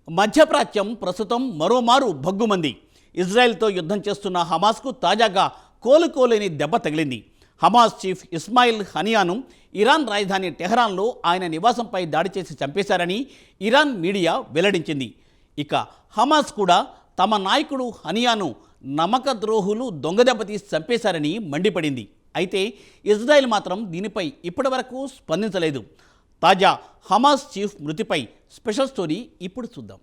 మధ్యప్రాచ్యం ప్రస్తుతం మరోమారు భగ్గుమంది. ఇజ్రాయెల్తో యుద్ధం చేస్తున్న హమాస్కు తాజాగా కోలుకోలేని దెబ్బ తగిలింది. హమాస్ చీఫ్ ఇస్మాయిల్ హనియాను ఇరాన్ రాజధాని టెహరాన్లో ఆయన నివాసంపై దాడి చేసి చంపేశారని ఇరాన్ మీడియా వెల్లడించింది. ఇక హమాస్ కూడా తమ నాయకుడు హనియాను నమ్మకద్రోహులు దొంగదెబ్బ తీసి చంపేశారని మండిపడింది. అయితే ఇజ్రాయెల్ మాత్రం దీనిపై ఇప్పటివరకు స్పందించలేదు. తాజా హమాస్ చీఫ్ మృతిపై స్పెషల్ స్టోరీ ఇప్పుడు చూద్దాం.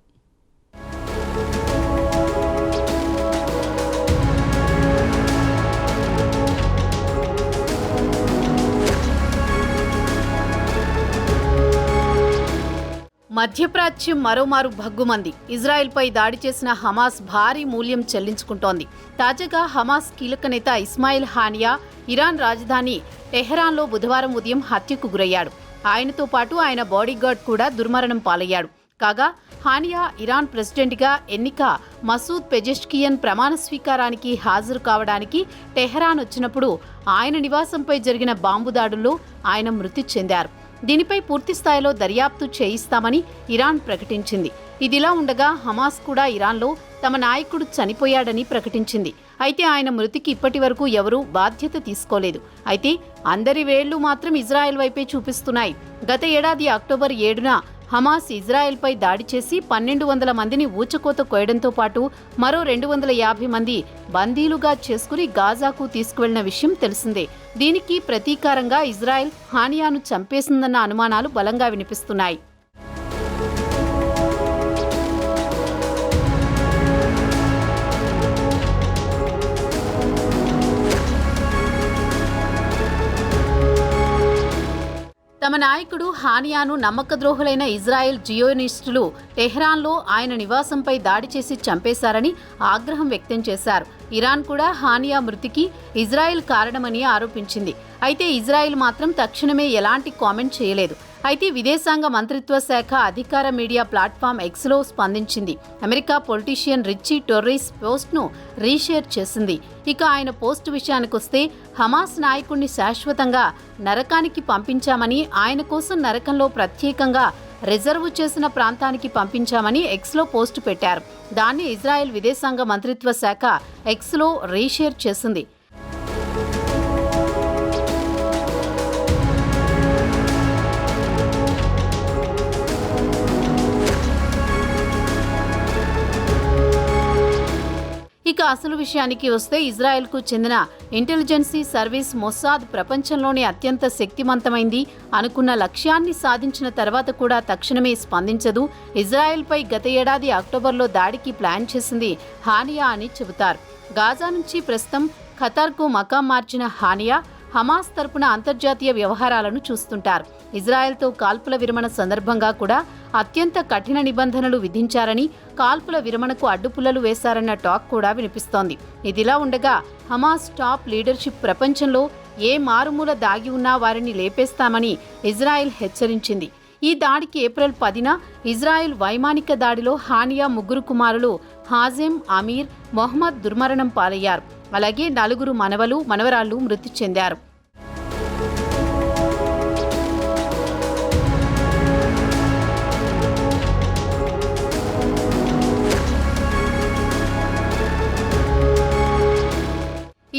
మధ్యప్రాచ్యం మరోమారు భగ్గుమంది. ఇజ్రాయెల్పై దాడి చేసిన హమాస్ భారీ మూల్యం చెల్లించుకుంటోంది. తాజాగా హమాస్ కీలక నేత ఇస్మాయిల్ హానియా ఇరాన్ రాజధాని టెహరాన్లో బుధవారం ఉదయం హత్యకు గురయ్యాడు. ఆయనతో పాటు ఆయన బాడీగార్డ్ కూడా దుర్మరణం పాలయ్యాడు. కాగా హానియా ఇరాన్ ప్రెసిడెంట్గా ఎన్నిక మసూద్ పెజెష్కియన్ ప్రమాణ స్వీకారానికి హాజరు కావడానికి టెహరాన్ వచ్చినప్పుడు ఆయన నివాసంపై జరిగిన బాంబు దాడుల్లో ఆయన మృతి చెందారు. దీనిపై పూర్తి స్థాయిలో దర్యాప్తు చేయిస్తామని ఇరాన్ ప్రకటించింది. ఇదిలా ఉండగా హమాస్ కూడా ఇరాన్లో తమ నాయకుడు చనిపోయాడని ప్రకటించింది. అయితే ఆయన మృతికి ఇప్పటి వరకు ఎవరూ బాధ్యత తీసుకోలేదు. అయితే అందరి వేళ్లు మాత్రం ఇజ్రాయెల్ వైపే చూపిస్తున్నాయి. గత ఏడాది అక్టోబర్ 7న హమాస్ ఇజ్రాయెల్పై దాడి చేసి 1200 మందిని ఊచకోత కోయడంతో పాటు మరో 250 మంది బందీలుగా చేసుకుని గాజాకు తీసుకువెళ్లిన విషయం తెలిసిందే. దీనికి ప్రతీకారంగా ఇజ్రాయెల్ హానియాను చంపేసిందన్న అనుమానాలు బలంగా వినిపిస్తున్నాయి. తమ నాయకుడు హానియాను నమ్మకద్రోహులైన ఇజ్రాయెల్ జియోనిస్టులు టెహ్రాన్లో ఆయన నివాసంపై దాడి చేసి చంపేశారని ఆగ్రహం వ్యక్తం చేశారు. ఇరాన్ కూడా హానియా మృతికి ఇజ్రాయెల్ కారణమని ఆరోపించింది. అయితే ఇజ్రాయెల్ మాత్రం తక్షణమే ఎలాంటి కామెంట్ చేయలేదు. అయితే విదేశాంగ మంత్రిత్వ శాఖ అధికార మీడియా ప్లాట్ఫామ్ ఎక్స్లో స్పందించింది. అమెరికా పొలిటీషియన్ రిచీ టొర్రీస్ పోస్ట్ను రీషేర్ చేసింది. ఇక ఆయన పోస్ట్ విషయానికొస్తే హమాస్ నాయకుడిని శాశ్వతంగా నరకానికి పంపించామని, ఆయన కోసం నరకంలో ప్రత్యేకంగా రిజర్వ్ చేసిన ప్రాంతానికి పంపించామని ఎక్స్లో పోస్టు పెట్టారు. దాన్ని ఇజ్రాయెల్ విదేశాంగ మంత్రిత్వ శాఖ ఎక్స్లో రీషేర్ చేసింది. ఇక అసలు విషయానికి వస్తే ఇజ్రాయెల్కు చెందిన ఇంటెలిజెన్సీ సర్వీస్ మొసాద్ ప్రపంచంలోనే అత్యంత శక్తివంతమైంది అనుకున్న లక్ష్యాన్ని సాధించిన తర్వాత కూడా తక్షణమే స్పందించదు. ఇజ్రాయెల్పై గత ఏడాది అక్టోబర్లో దాడికి ప్లాన్ చేసింది హానియా అని చెబుతారు. గాజా నుంచి ప్రస్తుతం ఖతార్కు మకాం మార్చిన హానియా హమాస్ తరపున అంతర్జాతీయ వ్యవహారాలను చూస్తుంటారు. ఇజ్రాయెల్తో కాల్పుల విరమణ సందర్భంగా కూడా అత్యంత కఠిన నిబంధనలు విధించారని, కాల్పుల విరమణకు అడ్డుపుల్లలు వేశారన్న టాక్ కూడా వినిపిస్తోంది. ఇదిలా ఉండగా హమాస్ టాప్ లీడర్షిప్ ప్రపంచంలో ఏ మారుమూల దాగి ఉన్నా వారిని లేపేస్తామని ఇజ్రాయెల్ హెచ్చరించింది. ఈ దాడికి ఏప్రిల్ 10న ఇజ్రాయెల్ వైమానిక దాడిలో హానియా ముగ్గురు కుమారులు హాజెం, అమీర్, మొహమ్మద్ దుర్మరణం పాలయ్యారు. అలాగే 4 మనవలు, మనవరాళ్లు మృతి చెందారు.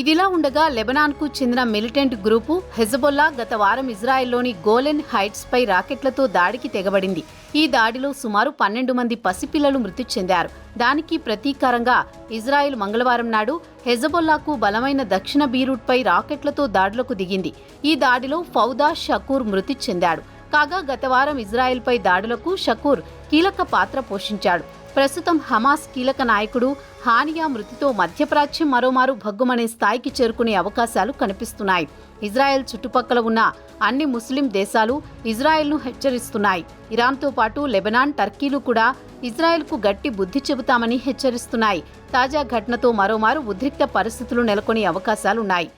ఇదిలా ఉండగా లెబనాన్కు చెందిన మిలిటెంట్ గ్రూపు హెజబొల్లా గత వారం ఇజ్రాయెల్లోని గోలెన్ హైట్స్పై రాకెట్లతో దాడికి తెగబడింది. ఈ దాడిలో సుమారు 12 మంది పసిపిల్లలు మృతి చెందారు. దానికి ప్రతీకారంగా ఇజ్రాయెల్ మంగళవారం నాడు హెజబొల్లాకు బలమైన దక్షిణ బీరూట్పై రాకెట్లతో దాడులకు దిగింది. ఈ దాడిలో ఫౌదా షకూర్ మృతి చెందాడు. కాగా గత వారం ఇజ్రాయెల్పై దాడులకు షకూర్ కీలక పాత్ర పోషించాడు. ప్రస్తుతం హమాస్ కీలక నాయకుడు హానియా మృతితో మధ్యప్రాచ్యం మరోమారు భగ్గుమనే స్థాయికి చేరుకునే అవకాశాలు కనిపిస్తున్నాయి. ఇజ్రాయెల్ చుట్టుపక్కల ఉన్న అన్ని ముస్లిం దేశాలు ఇజ్రాయెల్ను హెచ్చరిస్తున్నాయి. ఇరాన్తో పాటు లెబనాన్, టర్కీలు కూడా ఇజ్రాయెల్కు గట్టి బుద్ధి చెబుతామని హెచ్చరిస్తున్నాయి. తాజా ఘటనతో మరోమారు ఉద్రిక్త పరిస్థితులు నెలకొనే అవకాశాలున్నాయి.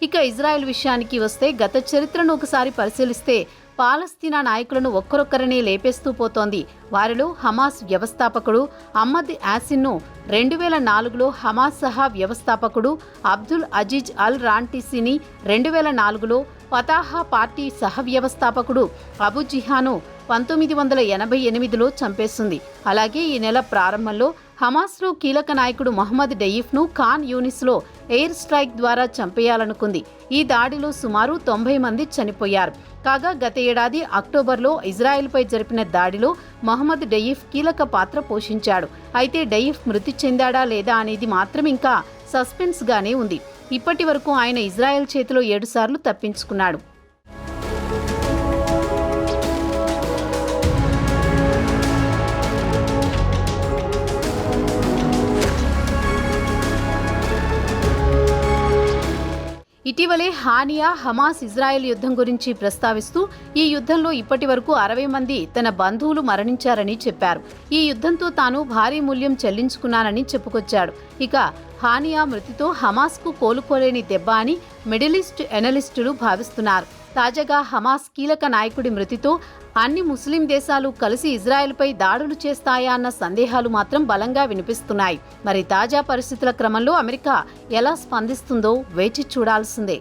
ఇక ఇజ్రాయెల్ విషయానికి వస్తే గత చరిత్రను ఒకసారి పరిశీలిస్తే పాలస్తీనా నాయకులను ఒక్కరొక్కరనే లేపేస్తూ పోతోంది. వారిలో హమాస్ వ్యవస్థాపకుడు అహ్మద్ యాసిన్ను 2004లో హమాస్ సహా వ్యవస్థాపకుడు అబ్దుల్ అజీజ్ అల్ రాంటిసిని 2004లో ఫతాహా పార్టీ సహ వ్యవస్థాపకుడు అబు జిహాను 1988లో చంపేస్తుంది. అలాగే ఈ నెల ప్రారంభంలో హమాస్లో కీలక నాయకుడు మొహమ్మద్ డెయిఫ్ను ఖాన్ యూనిస్లో ఎయిర్ స్ట్రైక్ ద్వారా చంపేయాలనుకుంది. ఈ దాడిలో సుమారు 90 మంది చనిపోయారు. కాగా గత ఏడాది అక్టోబర్లో ఇజ్రాయెల్పై జరిపిన దాడిలో మొహమ్మద్ డెయిఫ్ కీలక పాత్ర పోషించాడు. అయితే డెయిఫ్ మృతి చెందాడా లేదా అనేది మాత్రం ఇంకా సస్పెన్స్గానే ఉంది. ఇప్పటి వరకు ఆయన ఇజ్రాయెల్ చేతిలో 7 సార్లు తప్పించుకున్నాడు. ఇటీవలే హానియా హమాస్ ఇజ్రాయెల్ యుద్ధం గురించి ప్రస్తావిస్తూ ఈ యుద్ధంలో ఇప్పటి వరకు 60 మంది తన బంధువులు మరణించారని చెప్పారు. ఈ యుద్ధంతో తాను భారీ మూల్యం చెల్లించుకున్నానని చెప్పుకొచ్చాడు. ఇక హానియా మృతితో హమాస్కు కోలుకోలేని దెబ్బ అని మిడిల్ ఈస్ట్ ఎనలిస్టులు భావిస్తున్నారు. తాజాగా హమాస్ కీలక నాయకుడి మృతితో అన్ని ముస్లిం దేశాలు కలిసి ఇజ్రాయెల్పై దాడులు చేస్తాయా అన్న సందేహాలు మాత్రం బలంగా వినిపిస్తున్నాయి. మరి తాజా పరిస్థితుల క్రమంలో అమెరికా ఎలా స్పందిస్తుందో వేచి చూడాల్సిందే.